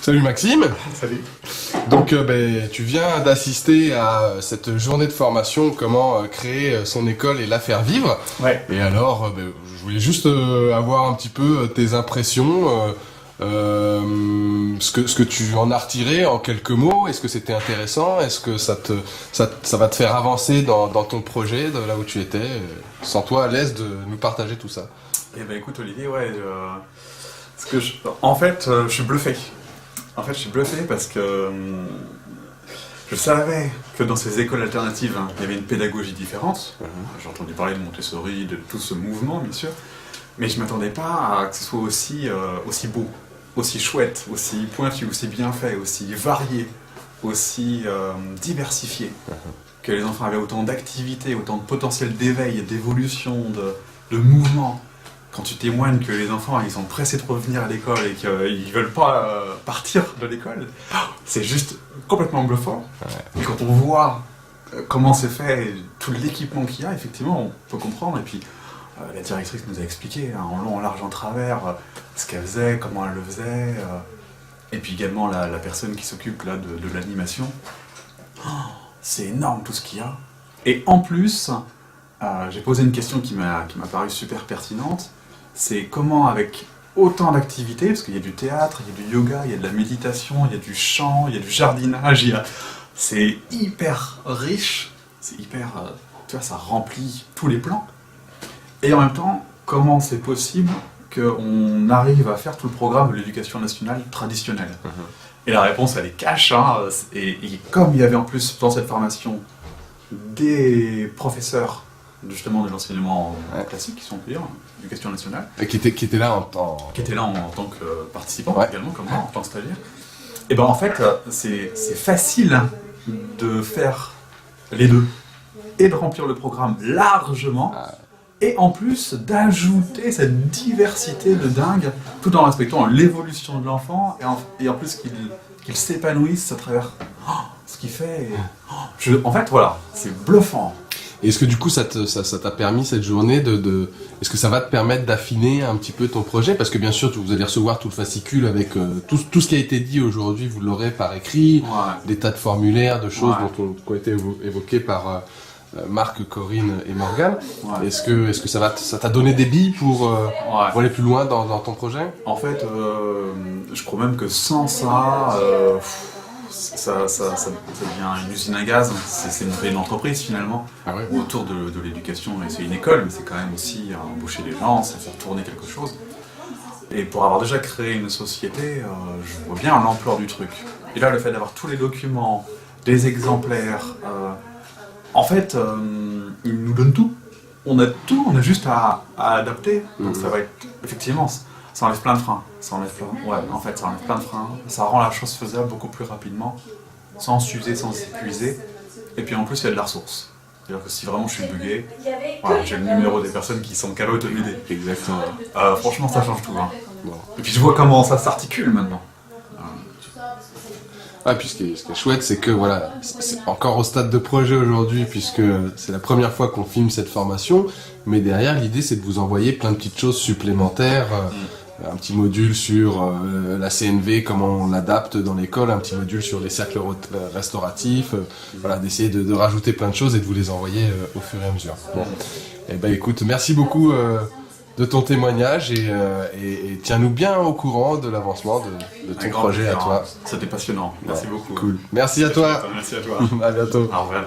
Salut Maxime. Salut. Donc tu viens d'assister à cette journée de formation comment créer son école et la faire vivre. Ouais. Et alors je voulais juste avoir un petit peu tes impressions, ce que tu en as retiré en quelques mots. Est-ce que c'était intéressant? Est-ce que ça va te faire avancer dans ton projet, de là où tu étais? Sens-toi à l'aise de nous partager tout ça. Eh ben écoute Olivier, en fait, je suis bluffé. En fait, je suis bluffé parce que je savais que dans ces écoles alternatives, il y avait une pédagogie différente. J'ai entendu parler de Montessori, de tout ce mouvement, bien sûr. Mais je ne m'attendais pas à que ce soit aussi beau, aussi chouette, aussi pointu, aussi bien fait, aussi varié, aussi diversifié. Que les enfants avaient autant d'activités, autant de potentiel d'éveil, d'évolution, de mouvement. Quand tu témoignes que les enfants ils sont pressés de revenir à l'école et qu'ils ne veulent pas partir de l'école, c'est juste complètement bluffant. Ouais. Et quand on voit comment c'est fait, tout l'équipement qu'il y a, effectivement, on peut comprendre. Et puis la directrice nous a expliqué en long, en large, en travers ce qu'elle faisait, comment elle le faisait. Et puis également la personne qui s'occupe là de l'animation. C'est énorme tout ce qu'il y a. Et en plus, j'ai posé une question qui m'a paru super pertinente. C'est comment avec autant d'activités, parce qu'il y a du théâtre, il y a du yoga, il y a de la méditation, il y a du chant, il y a du jardinage, c'est hyper riche, c'est hyper, tu vois, ça remplit tous les plans. Et en même temps, comment c'est possible qu'on arrive à faire tout le programme de l'éducation nationale traditionnelle? Et la réponse, elle est cash, hein, et comme il y avait en plus dans cette formation des professeurs justement de l'enseignement classique, qui sont d'ailleurs l'éducation nationale. Et qui était là en tant que participant également, comme moi, en tant que stagiaire. Et ben en fait, c'est facile de faire les deux, et de remplir le programme largement, et en plus d'ajouter cette diversité de dingue, tout en respectant l'évolution de l'enfant, et en plus qu'il s'épanouisse à travers ce qu'il fait. En fait, voilà, c'est bluffant. Et est-ce que du coup ça t'a permis cette journée est-ce que ça va te permettre d'affiner un petit peu ton projet? Parce que bien sûr vous allez recevoir tout le fascicule avec tout ce qui a été dit aujourd'hui, vous l'aurez par écrit, des tas de formulaires, de choses qui ont été évoquées par Marc, Corinne et Morgane. Est-ce que ça t'a donné des billes pour aller plus loin dans ton projet? En fait, je crois même que sans ça, ça devient une usine à gaz. C'est une entreprise finalement, autour de l'éducation. C'est une école, mais c'est quand même aussi embaucher des gens, c'est faire tourner quelque chose. Et pour avoir déjà créé une société, je vois bien l'ampleur du truc. Et là, le fait d'avoir tous les documents, des exemplaires, en fait, ils nous donnent tout. On a tout, on a juste à adapter. Donc ça va être, effectivement, ça enlève plein de freins. Ça enlève plein de freins. Ça rend la chose faisable beaucoup plus rapidement, sans s'user, sans s'épuiser. Et puis en plus, il y a de la ressource. C'est-à-dire que si vraiment je suis bugué, j'ai le numéro des personnes qui sont capables de m'aider. Exactement. Franchement, ça change tout. Et puis je vois comment ça s'articule maintenant. Puis ce qui est chouette, c'est que voilà, c'est encore au stade de projet aujourd'hui, puisque c'est la première fois qu'on filme cette formation, mais derrière l'idée c'est de vous envoyer plein de petites choses supplémentaires, un petit module sur la CNV, comment on l'adapte dans l'école, un petit module sur les cercles restauratifs, d'essayer de rajouter plein de choses et de vous les envoyer au fur et à mesure. Bon. Et ben écoute, merci beaucoup de ton témoignage et tiens-nous bien au courant de l'avancement de ton projet à toi. C'était passionnant. Merci beaucoup. Cool. Merci à toi. Merci à toi. À bientôt. Au revoir.